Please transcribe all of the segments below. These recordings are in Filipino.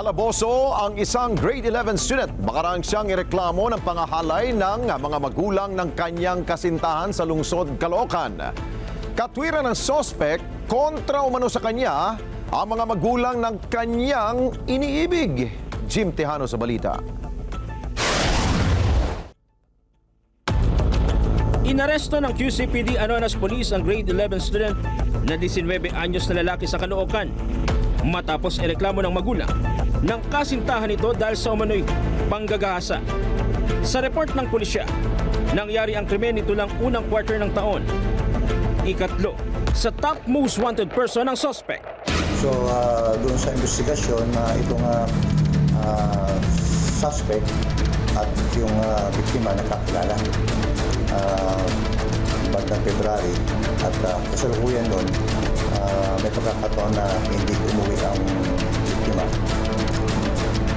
Kalaboso ang isang grade 11 student. Makarang siyang ireklamo ng pangahalay ng mga magulang ng kanyang kasintahan sa lungsod Caloocan. Katwiran ng sospek kontra umano sa kanya ang mga magulang ng kanyang iniibig. Jim Tejano sa balita. Inaresto ng QCPD Anonas Police ang grade 11 student na 19 anyos na lalaki sa Caloocan matapos ireklamo ng magulang ng kasintahan nito dahil sa umano'y panggagahasa. Sa report ng pulisya, nangyari ang krimen nito lang unang quarter ng taon. Ikatlo sa top most wanted person ng suspect. So doon sa investigasyon na itong suspect at yung biktima nakakilala bandang February at kasalukuyan doon may pagkakataon na hindi umuwi ang biktima.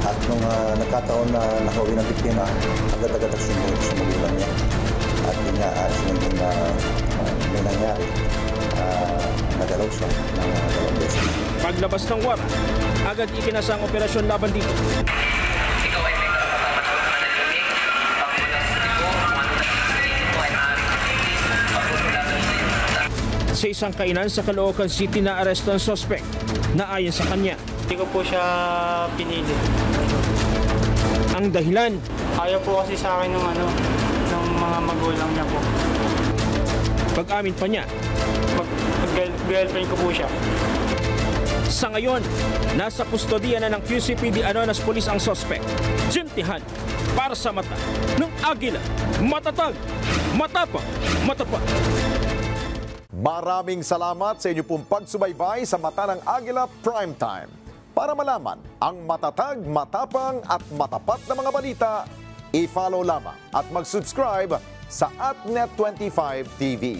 At nung nagkataon na nakauwi ng biktima, agad-agad ang sumunod sa magulang niya. At yun nga, sinunod na may nangyari, nagalaw siya ng dalawang beses. Paglabas ng warrant, agad ikinasang operasyon laban dito. Sa isang kainan sa Caloocan City na aresto ang suspect na ayon sa kanya. Hindi ko po siya pinili. Ang dahilan, Ayaw po kasi sa akin ng mga magulang niya po. pag-amin pa niya. Girlfriend ko po siya. Sa ngayon, nasa kustodiya na ng QCPD Anonas Police ang suspect. Jim Tejano para sa mata ng Agila. Matatag, matapang, matapat. Maraming salamat sa inyo pong pagsubaybay sa Mata ng Agila Primetime. Para malaman ang matatag, matapang at matapat na mga balita, i-follow lamang at mag-subscribe sa @Net25 TV.